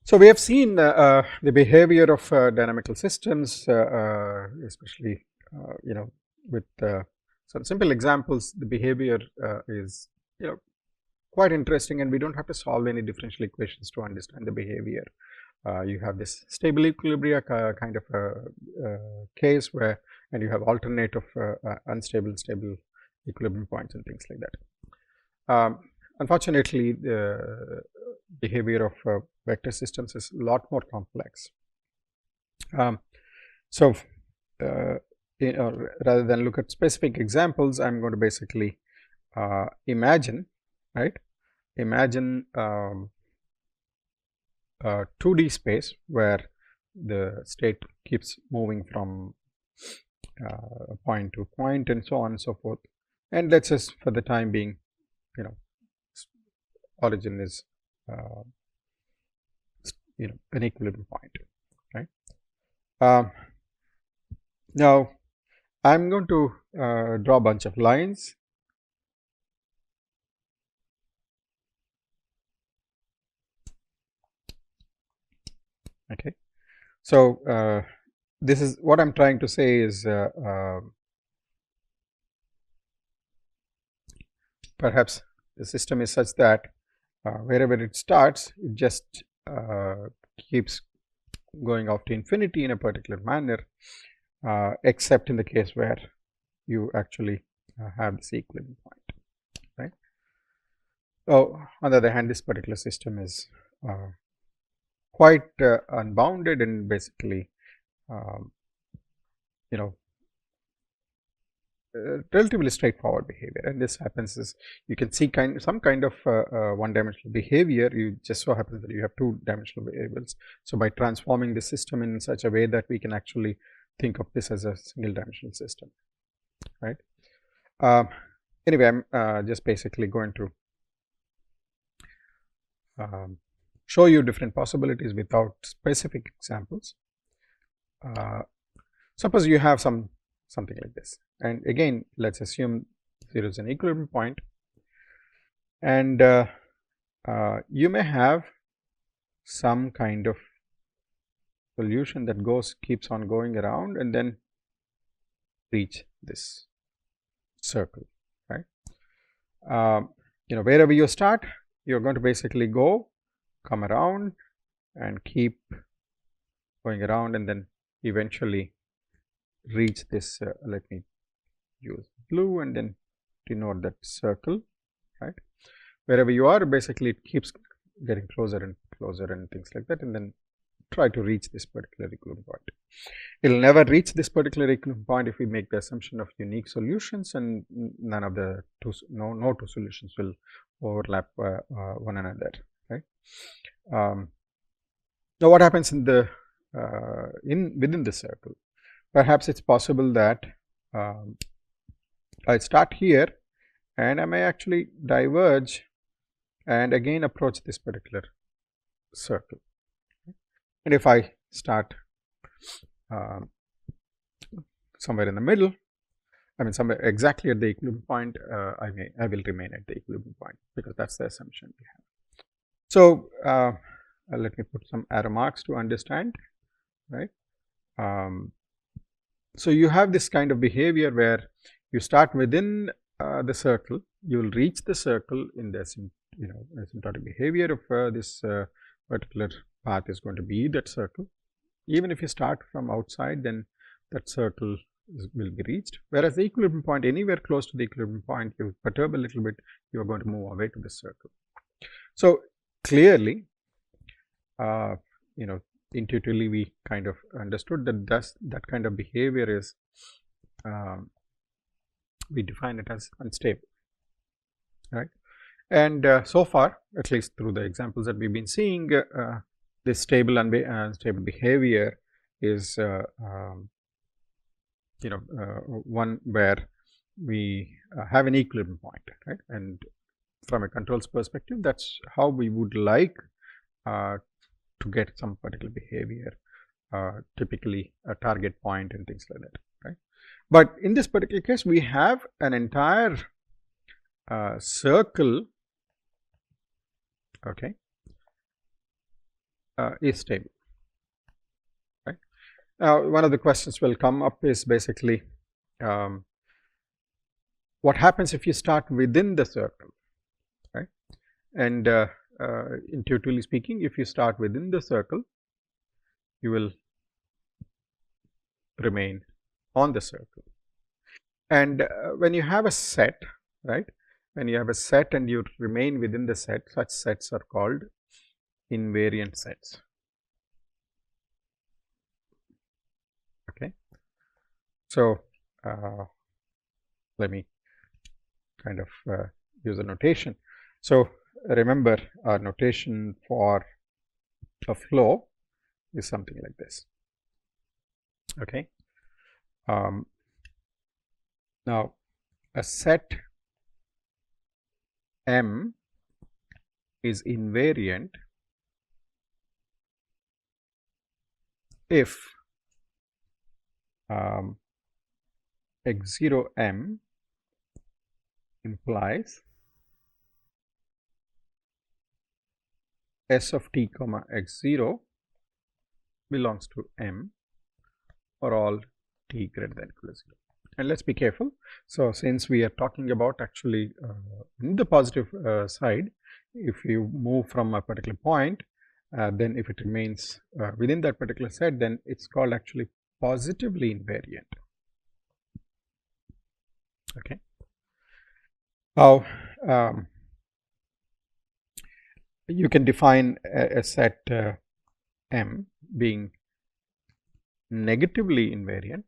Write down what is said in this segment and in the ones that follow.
So we have seen the behavior of dynamical systems, especially with some simple examples. The behavior is quite interesting, and we don't have to solve any differential equations to understand the behavior. You have this stable equilibria kind of a case where, and you have alternate of unstable, stable equilibrium points and things like that. Unfortunately, the behavior of vector systems is a lot more complex. So, rather than look at specific examples, I am going to basically imagine, right? Imagine 2D space where the state keeps moving from point to point and so on and so forth. And let's just, for the time being, origin is an equilibrium point, right? Now I'm going to draw a bunch of lines. Okay, so this is what I'm trying to say is perhaps the system is such that wherever it starts, it just keeps going off to infinity in a particular manner, except in the case where you actually have this equilibrium point, right? So, on the other hand, this particular system is quite unbounded and basically relatively straightforward behavior. And this happens is you can see some kind of one-dimensional behavior. You just so happens that you have two-dimensional variables. So by transforming the system in such a way that we can actually think of this as a single-dimensional system, right? Anyway, I'm just basically going to show you different possibilities without specific examples. Suppose you have something like this, and again let's assume there is an equilibrium point, and you may have some kind of solution that keeps on going around and then reach this circle, right? Wherever you start, you're going to basically come around and keep going around and then eventually reach this, let me use blue and then denote that circle, right? Wherever you are, basically it keeps getting closer and closer and things like that, and then try to reach this particular equilibrium point. It will never reach this particular equilibrium point if we make the assumption of unique solutions, and none of the no two solutions will overlap one another, right? Now what happens in the within the circle? Perhaps it's possible that I start here and I may actually diverge and again approach this particular circle. And if I start somewhere in the middle, I mean somewhere exactly at the equilibrium point, I will remain at the equilibrium point, because that's the assumption we have. So let me put some arrow marks to understand, right? So you have this kind of behavior where you start within the circle, you will reach the circle in the asymptotic behavior of this particular path is going to be that circle. Even if you start from outside, then that circle will be reached. Whereas the equilibrium point, anywhere close to the equilibrium point, you perturb a little bit, you are going to move away to the circle. So clearly, intuitively we kind of understood that that kind of behavior is we define it as unstable, right? And so far, at least through the examples that we've been seeing, this stable and unstable behavior is one where we have an equilibrium point, right? And from a controls perspective, that's how we would like to get some particular behavior, typically a target point and things like that, right? But in this particular case, we have an entire circle, okay, is stable, right? One of the questions will come up is basically what happens if you start within the circle, right? And intuitively speaking, if you start within the circle, you will remain on the circle. And when you have a set, right, when you have a set and you remain within the set, such sets are called invariant sets. Okay. So let me kind of use a notation. So remember, our notation for a flow is something like this. Okay. Now a set M is invariant if x0 M implies S of t comma x0 belongs to M for all t greater than equal to 0. And let's be careful. So since we are talking about actually in the positive side, if you move from a particular point, then if it remains within that particular set, then it's called actually positively invariant. Okay. Now you can define a set M being negatively invariant.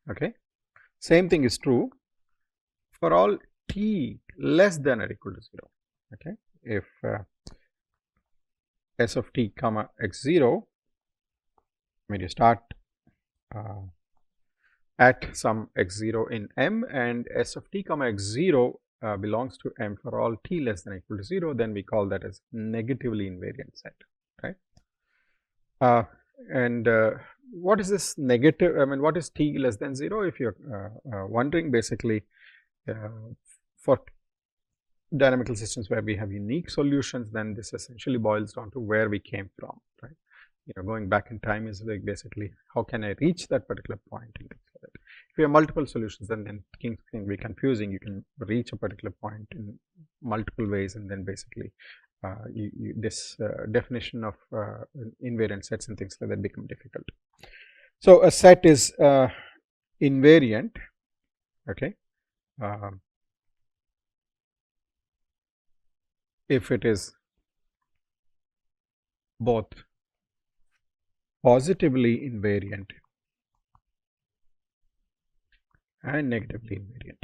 Okay. Same thing is true for all t less than or equal to 0. Okay. If S of t comma x0, when you start at some x0 in M and S of t comma x0 belongs to M for all t less than or equal to 0, then we call that as negatively invariant set, right? And what is this negative? I mean, what is t less than 0? If you're wondering, basically for dynamical systems where we have unique solutions, then this essentially boils down to where we came from, right? You know, going back in time is like basically how can I reach that particular point and things like that. If you have multiple solutions, then things can be confusing. You can reach a particular point in multiple ways, and then basically this definition of invariant sets and things like that become difficult. So a set is invariant, okay, if it is both positively invariant and negatively invariant.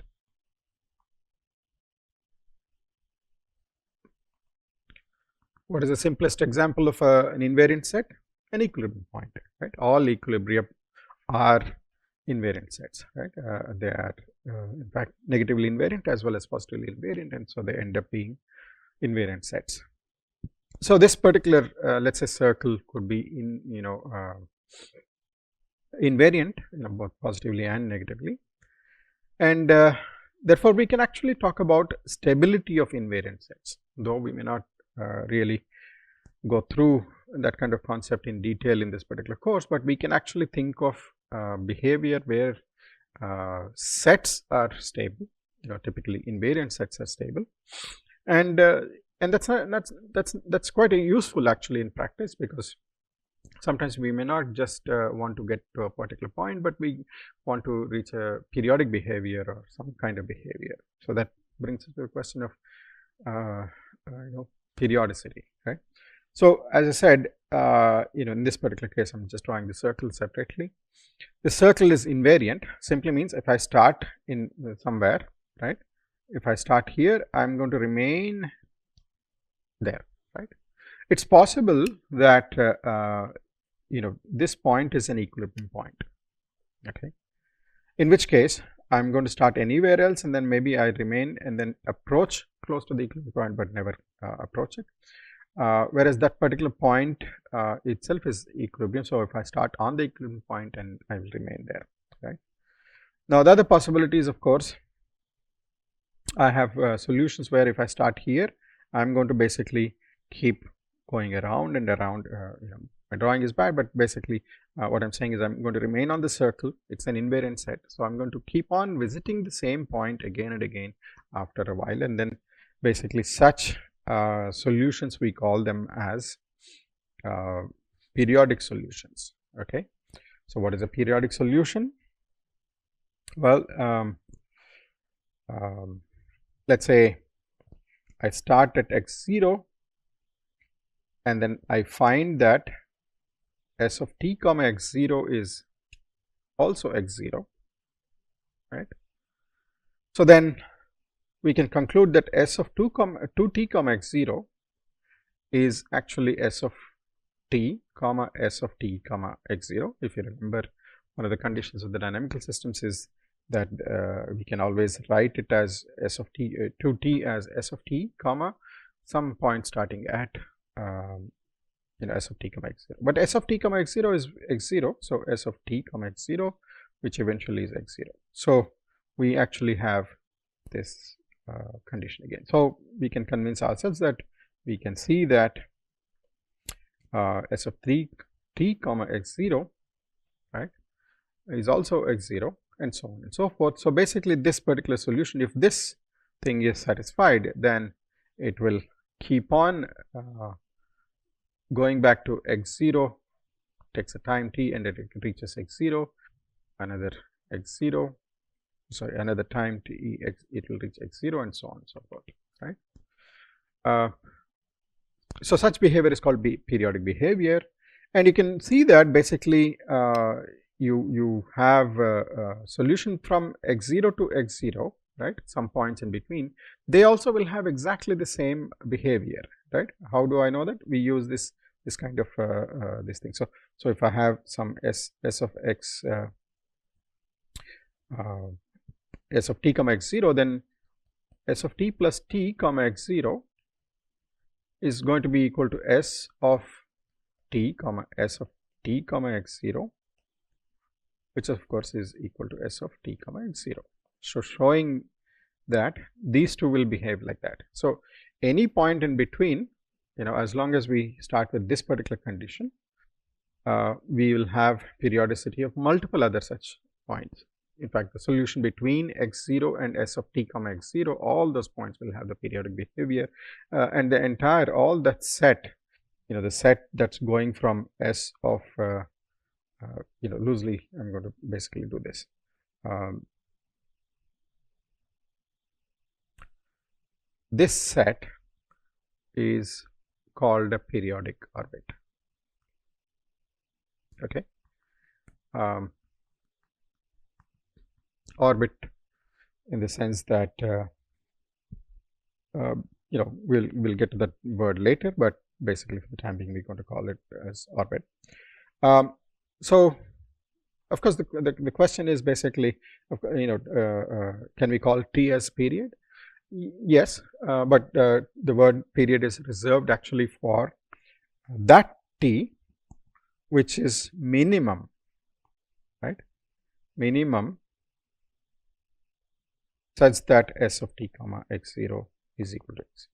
What is the simplest example of an invariant set? An equilibrium point, right? All equilibria are invariant sets, right? They are in fact negatively invariant as well as positively invariant, and so they end up being invariant sets. So this particular let's say circle could be invariant, both positively and negatively, and therefore we can actually talk about stability of invariant sets, though we may not really go through that kind of concept in detail in this particular course, but we can actually think of behavior where sets are stable, typically invariant sets are stable, and that's quite useful actually in practice, because sometimes we may not just want to get to a particular point, but we want to reach a periodic behavior or some kind of behavior. So that brings us to the question of periodicity, right? So as I said, in this particular case, I'm just drawing the circle separately. The circle is invariant. Simply means if I start in somewhere, right? If I start here, I'm going to remain there, right? It's possible that this point is an equilibrium point, okay, in which case I'm going to start anywhere else, and then maybe I remain and then approach close to the equilibrium point but never approach it, whereas that particular point itself is equilibrium. So if I start on the equilibrium point, and I will remain there, right? Now the other possibility is, of course, I have solutions where if I start here, I'm going to basically keep going around and around. My drawing is bad, but basically what I'm saying is I'm going to remain on the circle. It's an invariant set. So I'm going to keep on visiting the same point again and again after a while, and then basically such solutions we call them as periodic solutions. Okay. So what is a periodic solution? Well, let's say I start at x0 and then I find that s of t comma x0 is also x0, right. So then we can conclude that s of 2t comma x0 is actually s of t comma s of t comma x0. If you remember, one of the conditions of the dynamical systems is that we can always write it as s of t 2t as s of t comma some point starting at s of t comma x0, but s of t comma x0 is x0. So s of t comma x0, which eventually is x0. So we actually have this condition again. So we can convince ourselves that we can see that s of t comma x0, right, is also x0, and so on and so forth. So basically this particular solution, if this thing is satisfied, then it will keep on going back to x0, takes a time t, and it reaches x0, another x0, sorry, another time t, it will reach x0, and so on and so forth, right. So such behavior is called periodic behavior, and you can see that basically you have a solution from x0 to x0, right, some points in between. They also will have exactly the same behavior, right. How do I know that? We use this kind of this thing. So if I have some s of x s of t comma x0, then s of t plus t comma x0 is going to be equal to s of t comma s of t comma x0, which of course is equal to s of t comma x0. So showing that these two will behave like that. So any point in between, as long as we start with this particular condition, we will have periodicity of multiple other such points. In fact, the solution between x0 and s of t comma x0, all those points will have the periodic behavior, and the entire, all that set, the set that's going from s of loosely, I'm going to basically do this. This set is called a periodic orbit. Okay. Orbit in the sense that we'll get to that word later, but basically for the time being we're going to call it as orbit. So of course the question is basically, can we call t as period? Yes, but the word period is reserved actually for that t which is minimum, right, minimum such that s of t comma x0 is equal to x0.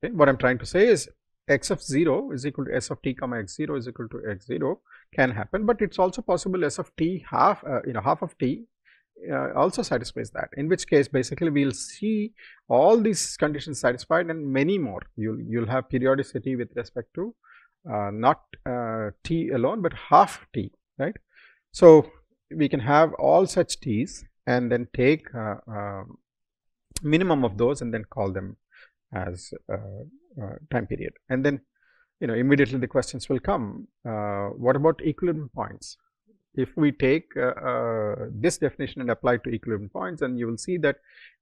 Okay. What I'm trying to say is x of 0 is equal to s of t comma x0 is equal to x0 can happen, but it's also possible s of t half of t also satisfies that, in which case basically we'll see all these conditions satisfied and many more. You'll have periodicity with respect to not t alone, but half t, right. So we can have all such t's and then take minimum of those and then call them as time period. And then immediately the questions will come, what about equilibrium points? If we take this definition and apply to equilibrium points, and you will see that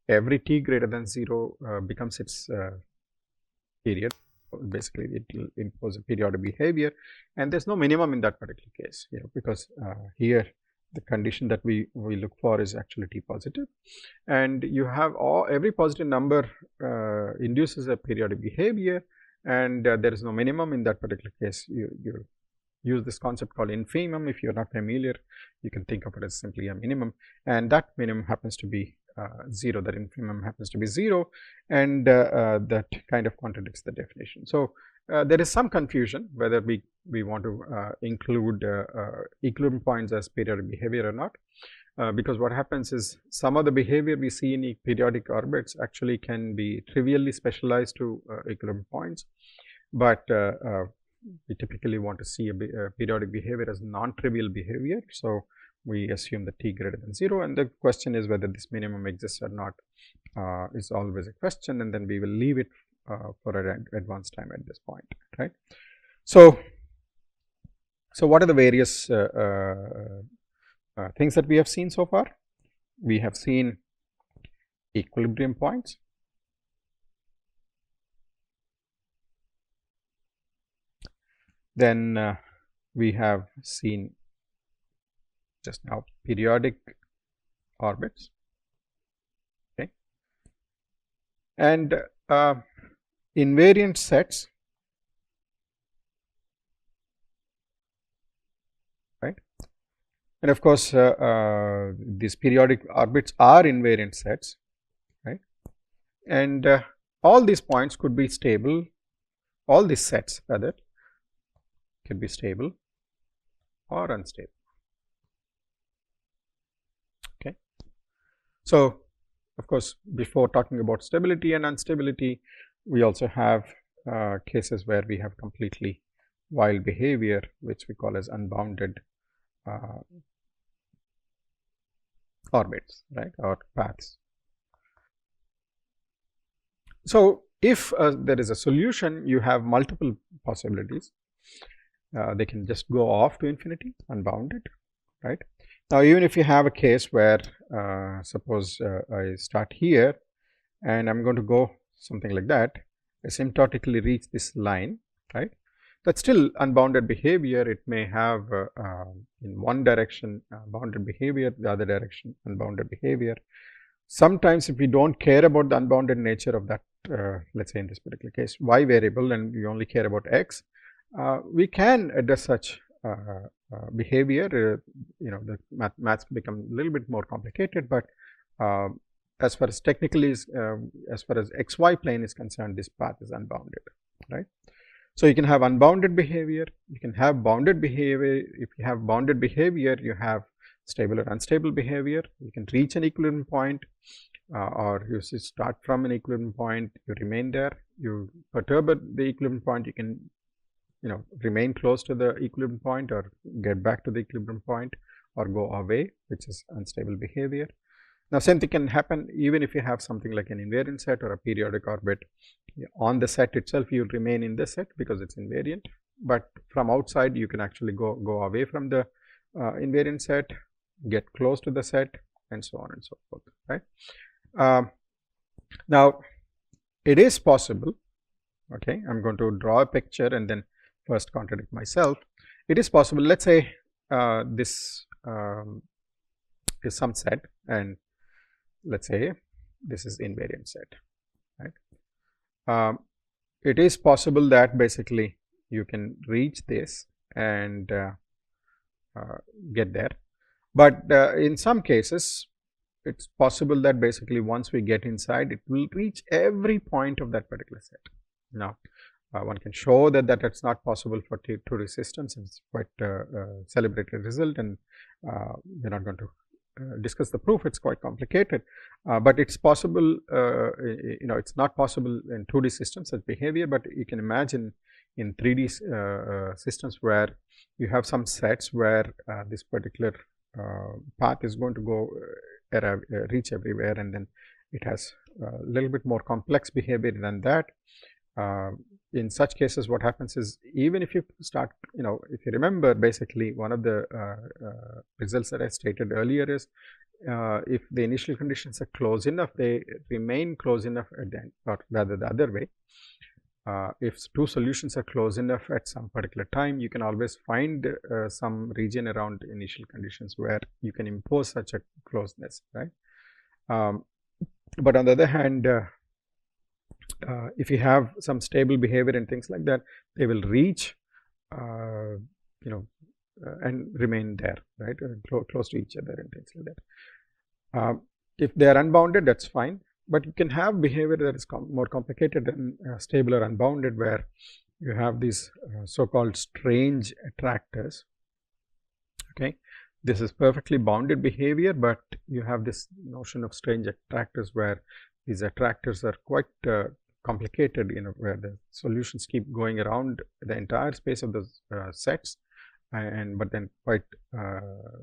every t greater than 0 becomes its period. Basically it will impose a periodic behavior, and there's no minimum in that particular case, because here the condition that we look for is actually t positive, and you have every positive number induces a periodic behavior, and there is no minimum in that particular case. You use this concept called infimum. If you're not familiar, you can think of it as simply a minimum, and that minimum happens to be 0, that infimum happens to be 0, and that kind of contradicts the definition. So, there is some confusion whether we want to include equilibrium points as periodic behavior or not, because what happens is some of the behavior we see in periodic orbits actually can be trivially specialized to equilibrium points, but we typically want to see a periodic behavior as non-trivial behavior. So, we assume the t greater than 0, and the question is whether this minimum exists or not is always a question, and then we will leave it for an advanced time at this point, right. So, what are the various things that we have seen so far? We have seen equilibrium points, then we have seen just now periodic orbits, okay, and invariant sets, right, and of course these periodic orbits are invariant sets, right, and all these points could be stable, all these sets rather could be stable or unstable. Okay. So, of course, before talking about stability and instability, we also have cases where we have completely wild behavior, which we call as unbounded orbits, right, or paths. So, if there is a solution, you have multiple possibilities. They can just go off to infinity, unbounded, right. Now, even if you have a case where suppose I start here and I am going to go something like that, asymptotically reach this line, right, that is still unbounded behavior. It may have in one direction bounded behavior, the other direction unbounded behavior. Sometimes if we do not care about the unbounded nature of that, let us say in this particular case y variable, and we only care about x, we can address such behavior. You know, the maths become a little bit more complicated, but as far as technically is, as far as xy plane is concerned, this path is unbounded, right. So, you can have unbounded behavior, you can have bounded behavior. If you have bounded behavior, you have stable or unstable behavior. You can reach an equilibrium point, or you start from an equilibrium point, you remain there, you perturb at the equilibrium point, you can remain close to the equilibrium point or get back to the equilibrium point or go away, which is unstable behavior. Now, same thing can happen even if you have something like an invariant set or a periodic orbit. On the set itself, you will remain in the set because it is invariant, but from outside you can actually go away from the invariant set, get close to the set, and so on and so forth, right. Now, it is possible, okay, I am going to draw a picture and then first contradict myself. It is possible, let us say this is some set, and let us say this is invariant set, right. It is possible that basically you can reach this and get there, but in some cases it is possible that basically once we get inside, it will reach every point of that particular set. Now, one can show that is not possible for two-D systems. It is quite a celebrated result, and we are not going to discuss the proof. It is quite complicated, but it is possible. It is not possible in 2D systems such behavior, but you can imagine in 3D systems where you have some sets where this particular path is going to go reach everywhere, and then it has a little bit more complex behavior than that. In such cases, what happens is, even if you start, if you remember, basically one of the results that I stated earlier is, if the initial conditions are close enough, they remain close enough at the end, or rather the other way. If two solutions are close enough at some particular time, you can always find some region around initial conditions where you can impose such a closeness, right. But on the other hand, if you have some stable behavior and things like that, they will reach and remain there, right, close to each other and things like that. If they are unbounded, that's fine, but you can have behavior that is more complicated and stable or unbounded, where you have these so-called strange attractors. Okay, this is perfectly bounded behavior, but you have this notion of strange attractors, where these attractors are quite complicated, where the solutions keep going around the entire space of the sets, but then quite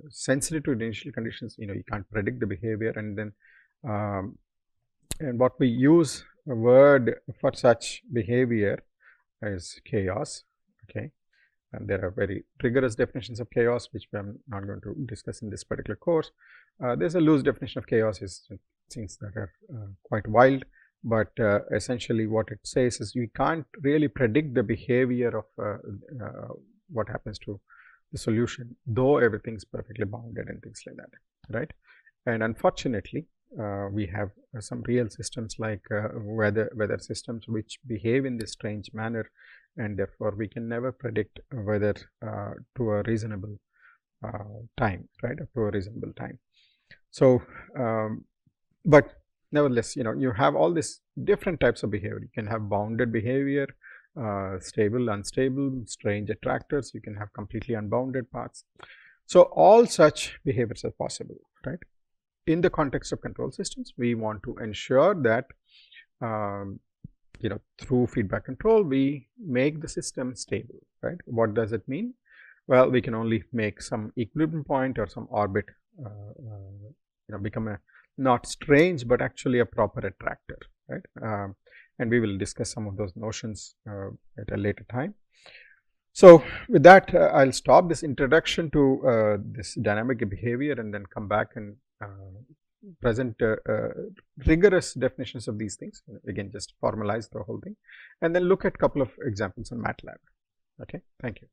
sensitive to the initial conditions. You can't predict the behavior, and then and what we use a word for such behavior is chaos. Okay, and there are very rigorous definitions of chaos, which I'm not going to discuss in this particular course. There's a loose definition of chaos, is things that are quite wild, but essentially what it says is you can't really predict the behavior of what happens to the solution, though everything's perfectly bounded and things like that, right? And unfortunately, we have some real systems like weather systems, which behave in this strange manner, and therefore we can never predict weather to a reasonable time, right? Up to a reasonable time. So, but nevertheless, you have all these different types of behavior. You can have bounded behavior, stable, unstable, strange attractors. You can have completely unbounded paths. So all such behaviors are possible, right? In the context of control systems, we want to ensure that through feedback control, we make the system stable, right? What does it mean? Well, we can only make some equilibrium point or some orbit become a not strange but actually a proper attractor, right? And we will discuss some of those notions at a later time. So with that, I'll stop this introduction to this dynamic behavior, and then come back and present rigorous definitions of these things. Again, just formalize the whole thing, and then look at a couple of examples on MATLAB. Okay, thank you.